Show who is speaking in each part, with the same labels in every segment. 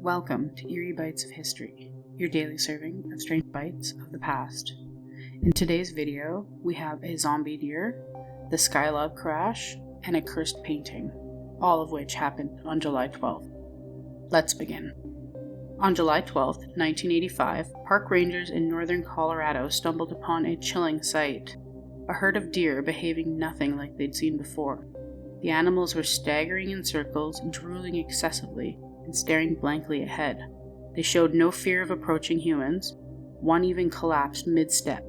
Speaker 1: Welcome to Eerie Bites of History, your daily serving of strange bites of the past. In today's video, we have a zombie deer, the Skylab Crash, and a cursed painting, all of which happened on July 12th. Let's begin. On July 12th, 1985, park rangers in northern Colorado stumbled upon a chilling sight. A herd of deer behaving nothing like they'd seen before. The animals were staggering in circles, drooling excessively, and staring blankly ahead. They showed no fear of approaching humans. One even collapsed mid-step,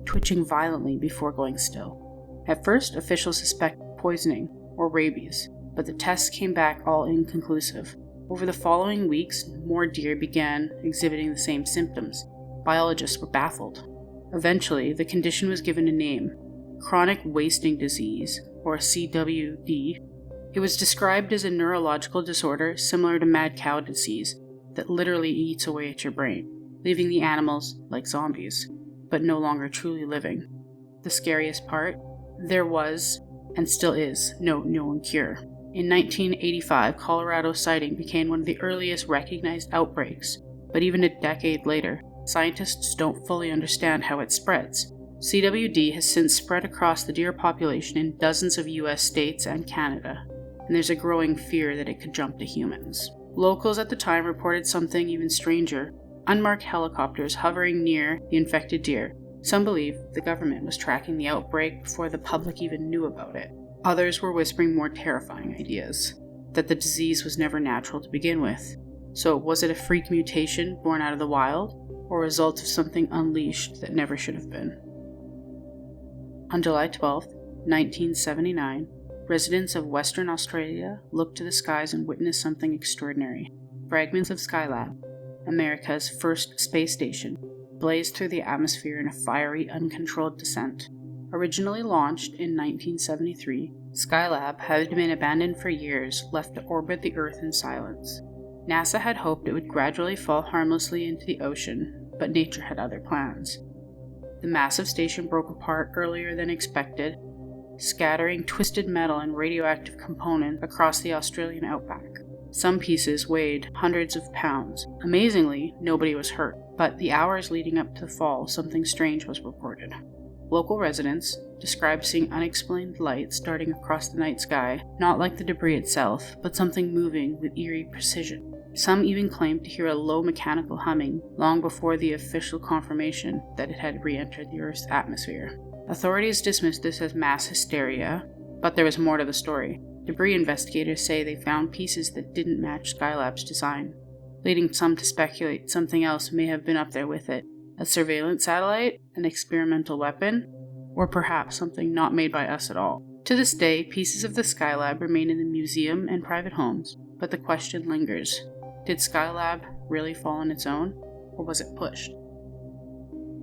Speaker 1: twitching violently before going still. At first, officials suspected poisoning or rabies, but the tests came back all inconclusive. Over the following weeks, more deer began exhibiting the same symptoms. Biologists were baffled. Eventually, the condition was given a name: chronic wasting disease, or CWD. It was described as a neurological disorder similar to mad cow disease that literally eats away at your brain, leaving the animals like zombies, but no longer truly living. The scariest part? There was, and still is, no known cure. In 1985, Colorado sighting became one of the earliest recognized outbreaks, but even a decade later, scientists don't fully understand how it spreads. CWD has since spread across the deer population in dozens of US states and Canada, and there's a growing fear that it could jump to humans. Locals at the time reported something even stranger: unmarked helicopters hovering near the infected deer. Some believe the government was tracking the outbreak before the public even knew about it. Others were whispering more terrifying ideas, that the disease was never natural to begin with. So was it a freak mutation born out of the wild, or a result of something unleashed that never should have been? On July 12, 1979, residents of Western Australia looked to the skies and witnessed something extraordinary. Fragments of Skylab, America's first space station, blazed through the atmosphere in a fiery, uncontrolled descent. Originally launched in 1973, Skylab had been abandoned for years, left to orbit the Earth in silence. NASA had hoped it would gradually fall harmlessly into the ocean, but nature had other plans. The massive station broke apart earlier than expected, scattering twisted metal and radioactive components across the Australian outback. Some pieces weighed hundreds of pounds. Amazingly, nobody was hurt, but the hours leading up to the fall, something strange was reported. Local residents described seeing unexplained lights darting across the night sky, not like the debris itself, but something moving with eerie precision. Some even claimed to hear a low mechanical humming long before the official confirmation that it had re-entered the Earth's atmosphere. Authorities dismissed this as mass hysteria, but there was more to the story. Debris investigators say they found pieces that didn't match Skylab's design, leading some to speculate something else may have been up there with it. A surveillance satellite, an experimental weapon, or perhaps something not made by us at all. To this day, pieces of the Skylab remain in the museum and private homes, but the question lingers. Did Skylab really fall on its own, or was it pushed?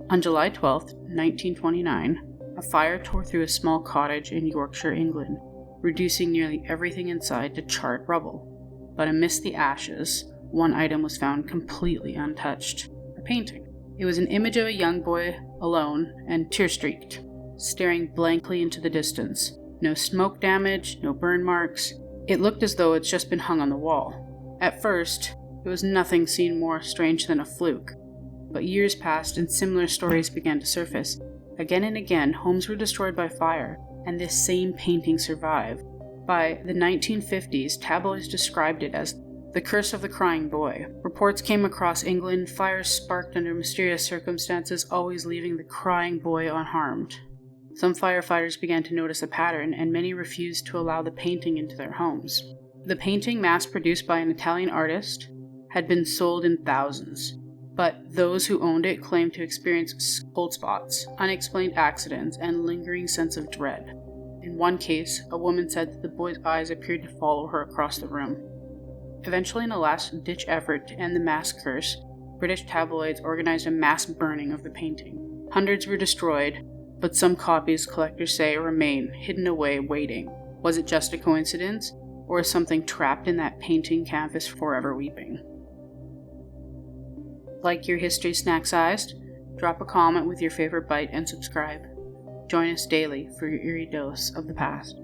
Speaker 1: On July 12, 1929, a fire tore through a small cottage in Yorkshire, England, reducing nearly everything inside to charred rubble. But amidst the ashes, one item was found completely untouched: a painting. It was an image of a young boy, alone and tear-streaked, staring blankly into the distance. No smoke damage, no burn marks. It looked as though it's just been hung on the wall. At first, it was nothing seen more strange than a fluke. But years passed and similar stories began to surface. Again and again, homes were destroyed by fire, and this same painting survived. By the 1950s, tabloids described it as the curse of the crying boy. Reports came across England, fires sparked under mysterious circumstances, always leaving the crying boy unharmed. Some firefighters began to notice a pattern, and many refused to allow the painting into their homes. The painting, mass-produced by an Italian artist, had been sold in thousands, but those who owned it claimed to experience cold spots, unexplained accidents, and lingering sense of dread. In one case, a woman said that the boy's eyes appeared to follow her across the room. Eventually, in a last-ditch effort to end the mass curse, British tabloids organized a mass burning of the painting. Hundreds were destroyed, but some copies, collectors say, remain hidden away waiting. Was it just a coincidence? Or is something trapped in that painting canvas forever weeping? Like your history snack-sized? Drop a comment with your favorite bite and subscribe. Join us daily for your eerie dose of the past.